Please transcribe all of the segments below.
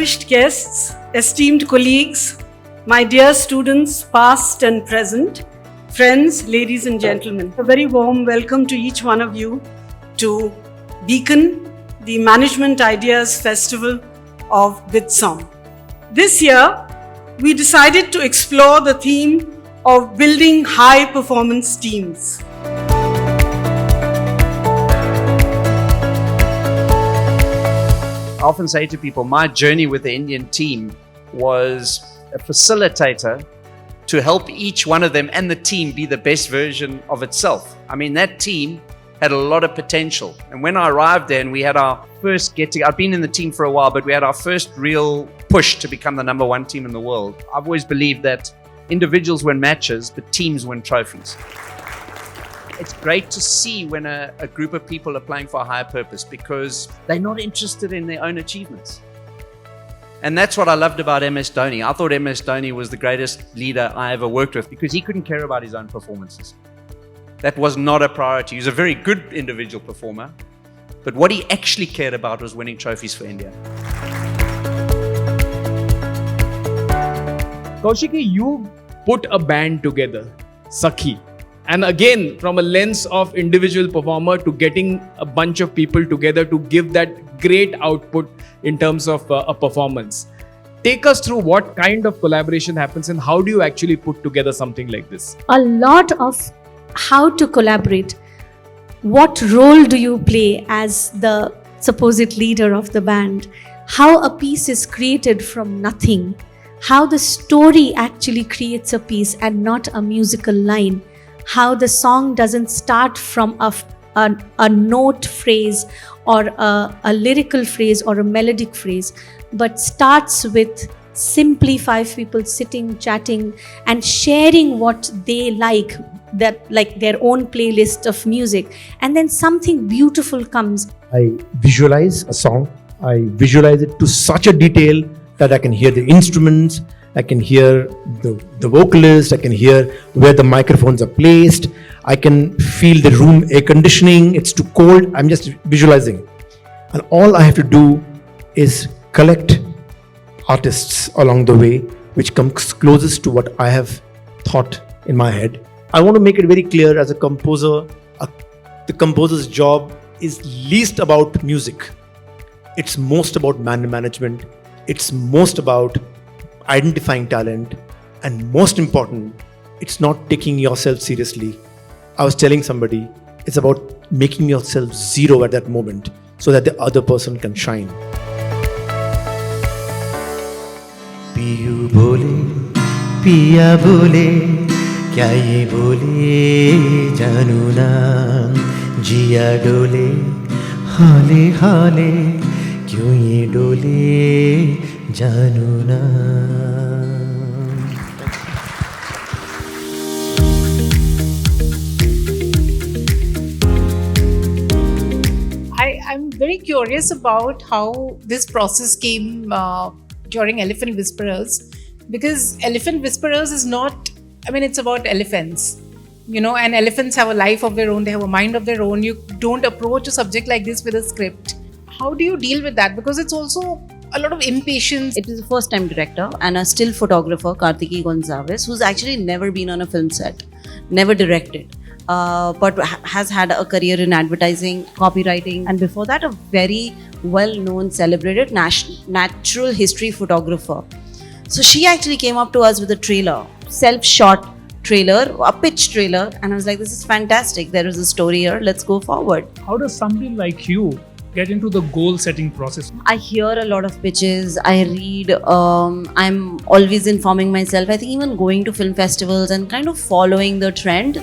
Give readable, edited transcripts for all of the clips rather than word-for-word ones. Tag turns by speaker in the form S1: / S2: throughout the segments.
S1: distinguished guests, esteemed colleagues, my dear students, past and present, friends, ladies and gentlemen, a very warm welcome to each one of you to Beacon, the Management Ideas Festival of BITSoM. This year, we decided to explore the theme of building high-performance teams.
S2: I often say to people, my journey with the Indian team was a facilitator to help each one of them and the team be the best version of itself. I mean, that team had a lot of potential. And when I arrived there and we had our first get-together, I've been in the team for a while, but we had our first real push to become the number one team in the world. I've always believed that individuals win matches, but teams win trophies. It's great to see when a group of people are playing for a higher purpose because they're not interested in their own achievements. And that's what I loved about MS Dhoni. I thought MS Dhoni was the greatest leader I ever worked with because he couldn't care about his own performances. That was not a priority. He was a very good individual performer, but what he actually cared about was winning trophies for India.
S3: Kaushiki, you put a band together, Sakhi. And again, from a lens of individual performer to getting a bunch of people together to give that great output in terms of a performance. Take us through what kind of collaboration happens and how do you actually put together something like this?
S4: A lot of how to collaborate. What role do you play as the supposed leader of the band? How a piece is created from nothing. How the story actually creates a piece and not a musical line. How the song doesn't start from a note phrase or a lyrical phrase or a melodic phrase, but starts with simply 5 people sitting, chatting and sharing what they like, that like their own playlist of music, and then something beautiful comes.
S5: I visualize a song. I visualize it to such a detail that I can hear the instruments, I can hear the vocalist, I can hear where the microphones are placed, I can feel the room air conditioning, it's too cold, I'm just visualizing. And all I have to do is collect artists along the way, which comes closest to what I have thought in my head. I want to make it very clear as a composer, the composer's job is least about music. It's most about management. It's most about identifying talent, and most important, it's not taking yourself seriously. I was telling somebody, it's about making yourself zero at that moment so that the other person can shine.
S6: पियू बोले पिया बोले क्या ये बोले जानू ना जिया डोले हाले हाले क्यों ये डोले जानू ना.
S7: I'm very curious about how this process came during Elephant Whisperers, because Elephant Whisperers is not, I mean, it's about elephants, you know, and elephants have a life of their own, they have a mind of their own. You don't approach a subject like this with a script. How do you deal with that? Because it's also a lot of impatience.
S8: It was a first-time director and a still photographer, Kartiki Gonzalez, who's actually never been on a film set, never directed, but has had a career in advertising, copywriting, and before that, a very well-known, celebrated natural history photographer. So she actually came up to us with a trailer, self-shot trailer, a pitch trailer, and I was like, this is fantastic. There is a story here. Let's go forward.
S9: How does somebody like you get into the goal setting process?
S8: I hear a lot of pitches, I read, I'm always informing myself. I think even going to film festivals and kind of following the trend.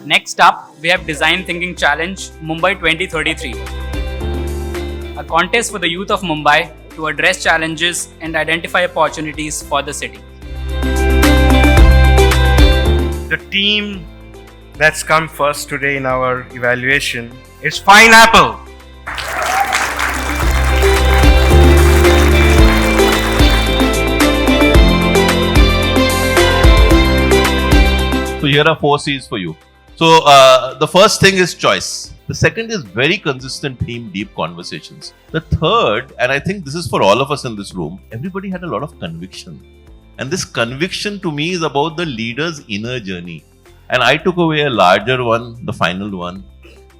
S10: Next up, we have Design Thinking Challenge Mumbai 2033, a contest for the youth of Mumbai to address challenges and identify opportunities for the city.
S11: The team that's come first today in our evaluation is Pineapple.
S12: So here are 4 C's for you. So the first thing is choice. The second is very consistent theme, deep conversations. The third, and I think this is for all of us in this room, everybody had a lot of conviction. And this conviction to me is about the leader's inner journey. And I took away a larger one, the final one,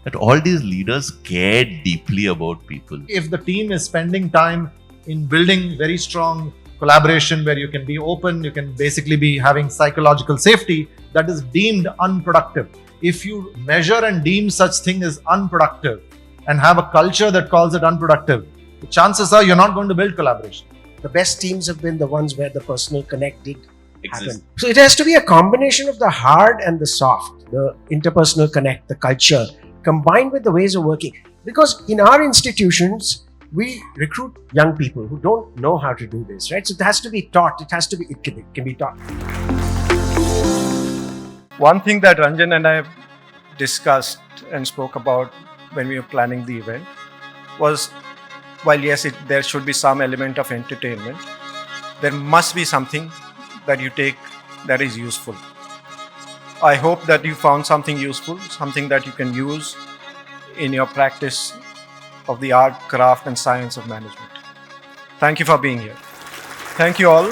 S12: that all these leaders cared deeply about people.
S13: If the team is spending time in building very strong collaboration where you can be open, you can basically be having psychological safety, that is deemed unproductive. If you measure and deem such thing as unproductive and have a culture that calls it unproductive, the chances are you're not going to build collaboration.
S14: The best teams have been the ones where the personal connect did happen.
S12: Exist.
S14: So it has to be a combination of the hard and the soft, the interpersonal connect, the culture, combined with the ways of working. Because in our institutions, we recruit young people who don't know how to do this, right? So it has to be taught. It can be taught.
S11: One thing that Ranjan and I discussed and spoke about when we were planning the event was, while yes, there should be some element of entertainment, there must be something that you take that is useful. I hope that you found something useful, something that you can use in your practice of the art, craft and science of management. Thank you for being here. Thank you all.